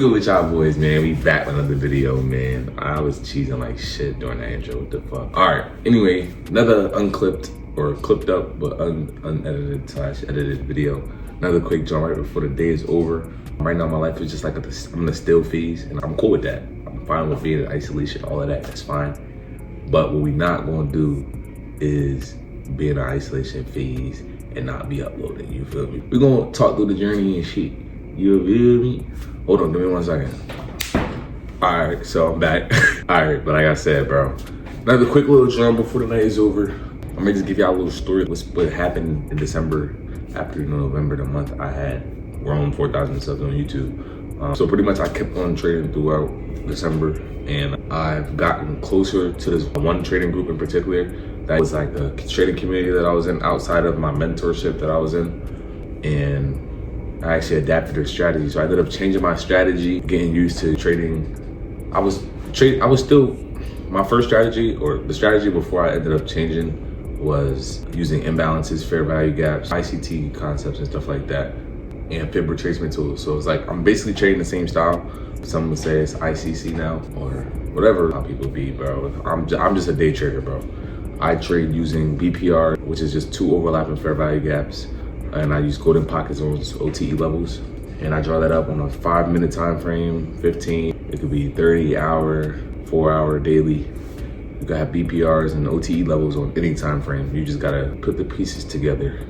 good with y'all boys, man? We back with another video, man. I was cheesing like shit during that intro. What the fuck? All right. Anyway, another unclipped or clipped up but unedited / edited video. Another quick jump right before the day is over. Right now, my life is just like I'm in a still phase, and I'm cool with that. I'm fine with being in isolation, all of that. That's fine. But what we not gonna do is be in an isolation phase and not be uploading. You feel me? We're gonna talk through the journey and shit. You feel me? Hold on, give me 1 second. All right, so I'm back. All right, but like I said, bro, another quick little drum before the night is over. I'm gonna just give y'all a little story. What happened in December after November, the month I had grown 4,000 subs on YouTube. So pretty much I kept on trading throughout December, and I've gotten closer to this one trading group in particular that was like a trading community that I was in outside of my mentorship that I was in, and I actually adapted their strategy. So I ended up changing my strategy, getting used to trading. I was still, my first strategy, or the strategy before I ended up changing, was using imbalances, fair value gaps, ICT concepts and stuff like that, and pivot retracement tools. So it's like, I'm basically trading the same style. Some would say it's ICC now, or whatever how people be, bro. I'm just a day trader, bro. I trade using BPR, which is just 2 overlapping fair value gaps. And I use golden pockets on OTE levels. And I draw that up on a 5-minute time frame, 15. It could be 30-hour, 4-hour daily. You can have BPRs and OTE levels on any time frame. You just gotta put the pieces together.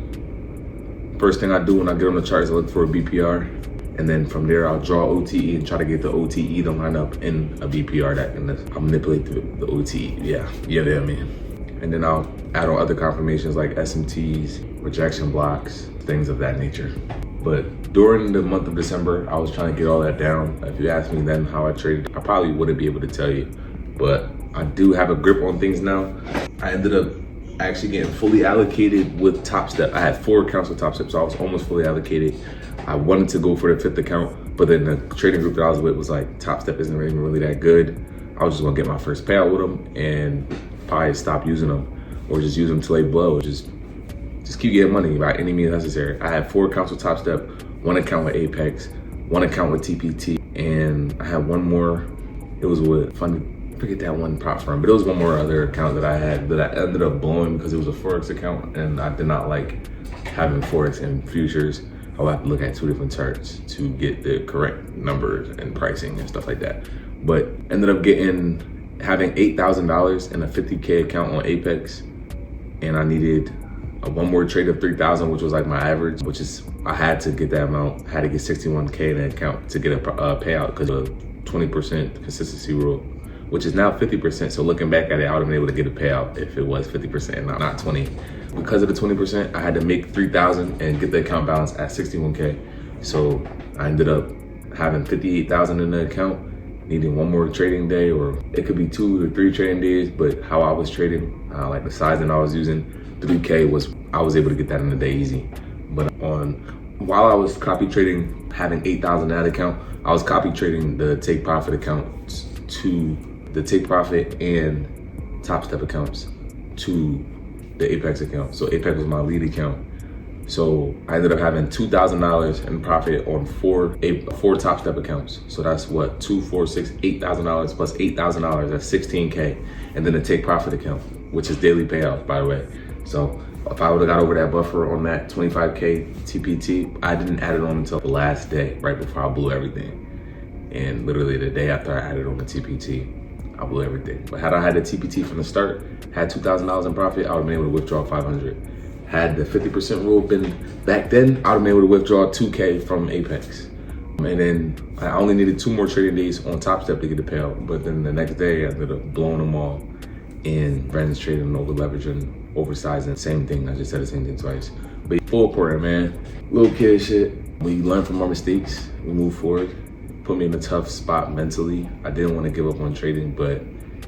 First thing I do when I get on the charts, I look for a BPR. And then from there, I'll draw OTE and try to get the OTE to line up in a BPR that I'll manipulate the OTE. Yeah, I mean. And then I'll add on other confirmations like SMTs, rejection blocks, things of that nature. But during the month of December, I was trying to get all that down. If you asked me then how I traded, I probably wouldn't be able to tell you. But I do have a grip on things now. I ended up actually getting fully allocated with Top Step. I had 4 accounts with Top Step, so I was almost fully allocated. I wanted to go for the 5th account, but then the trading group that I was with was like, Top Step isn't really that good. I was just gonna get my first payout with them and probably stop using them, or just use them till they blow. Just keep getting money by any means necessary. I had 4 accounts with Top Step, 1 account with Apex, 1 account with TPT, and I had 1 more. It was with forget that one prop firm, but it was 1 more other account that I had that I ended up blowing because it was a Forex account, and I did not like having Forex and futures. I would have to look at 2 different charts to get the correct numbers and pricing and stuff like that. But ended up having $8,000 in a 50K account on Apex, and I needed 1 more trade of 3,000, which was like my average, which is, I had to get that amount. I had to get 61K in the account to get a payout because of the 20% consistency rule, which is now 50%. So looking back at it, I would have been able to get a payout if it was 50% and not 20. Because of the 20%, I had to make 3,000 and get the account balance at 61K. So I ended up having 58,000 in the account, needing 1 more trading day, or it could be 2 or 3 trading days, but how I was trading, like the sizing I was using, 3K I was able to get that in a day easy. But while I was copy trading, having 8,000 in that account, I was copy trading the take profit accounts to the take profit and Top Step accounts to the Apex account. So Apex was my lead account. So I ended up having $2,000 in profit on 4 Top Step accounts. So that's what, 2, 4, 6, $8,000 plus $8,000, that's 16K. And then the take profit account, which is daily payouts, by the way. So if I would have got over that buffer on that 25K TPT, I didn't add it on until the last day, right before I blew everything. And literally the day after I added on the TPT, I blew everything. But had I had the TPT from the start, had $2,000 in profit, I would have been able to withdraw 500. Had the 50% rule been back then, I would have been able to withdraw 2K from Apex. And then I only needed 2 more trading days on Top Step to get the payout. But then the next day, I ended up blowing them all. And Brandon's trading, over leveraging, oversizing, same thing. I just said the same thing twice. But full important, man. Little kid shit. We learn from our mistakes, we move forward. Put me in a tough spot mentally. I didn't want to give up on trading, but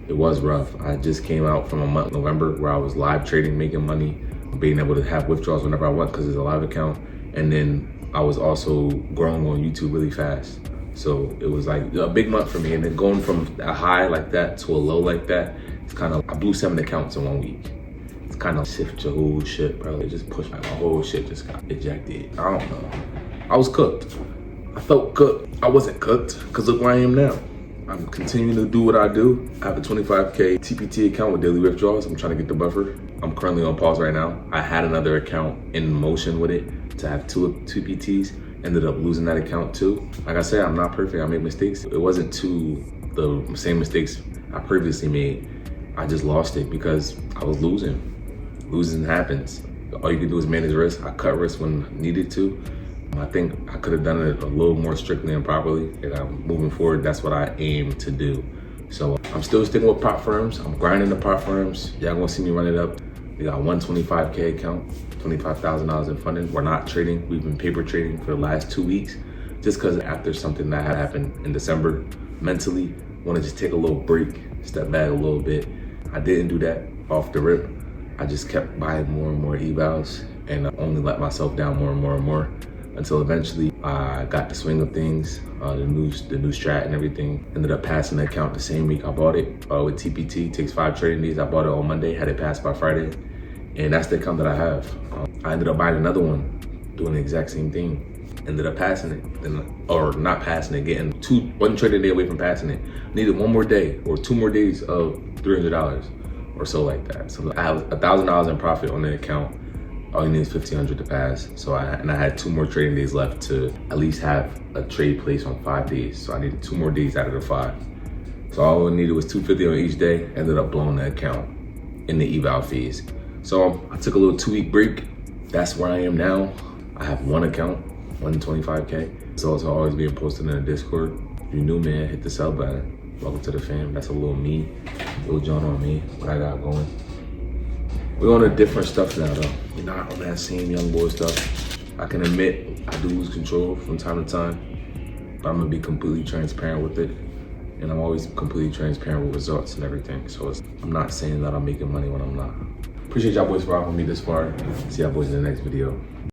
it was rough. I just came out from a month, November, where I was live trading, making money, being able to have withdrawals whenever I want because it's a live account. And then I was also growing on YouTube really fast. So it was like a big month for me. And then going from a high like that to a low like that, it's kind of, I blew 7 accounts in 1 week. It's kind of shift your whole shit, bro. It just pushed my whole shit just got ejected. I don't know. I was cooked. I felt cooked. I wasn't cooked, because look where I am now. I'm continuing to do what I do. I have a 25K TPT account with daily withdrawals. I'm trying to get the buffer. I'm currently on pause right now. I had another account in motion with it to have two PTs. Ended up losing that account too. Like I said, I'm not perfect. I made mistakes. It wasn't the same mistakes I previously made. I just lost it because I was losing. Losing happens. All you can do is manage risk. I cut risk when needed to. I think I could have done it a little more strictly and properly. And moving forward, that's what I aim to do. So I'm still sticking with prop firms. I'm grinding the prop firms. Y'all gonna see me run it up. We got one 25K account, $25,000 in funding. We're not trading. We've been paper trading for the last 2 weeks, just because after something that had happened in December, mentally, want to just take a little break, step back a little bit. I didn't do that off the rip. I just kept buying more and more evals and only let myself down more and more and more until eventually I got the swing of things, the new strat and everything. Ended up passing the account the same week I bought it with TPT. It takes 5 trading days. I bought it on Monday, had it passed by Friday. And that's the account that I have. I ended up buying another one, doing the exact same thing. Ended up passing it, or not passing it, getting one trading day away from passing it. Needed 1 more day or 2 more days of $300 or so like that. So I have $1,000 in profit on the account. All you need is $1,500 to pass. So I had 2 more trading days left to at least have a trade place on 5 days. So I needed 2 more days out of the 5. So all I needed was $250 on each day. Ended up blowing the account in the eval fees. So I took a little 2-week break. That's where I am now. I have 1 account, 125K. So it's always being posted in the Discord. If you're new, man, hit the sub button. Welcome to the fam. That's a little me, little John on me, what I got going. We're on a different stuff now though. We're not on that same young boy stuff. I can admit I do lose control from time to time, but I'm gonna be completely transparent with it. And I'm always completely transparent with results and everything. So I'm not saying that I'm making money when I'm not. Appreciate y'all boys for rocking with me this far. See y'all boys in the next video.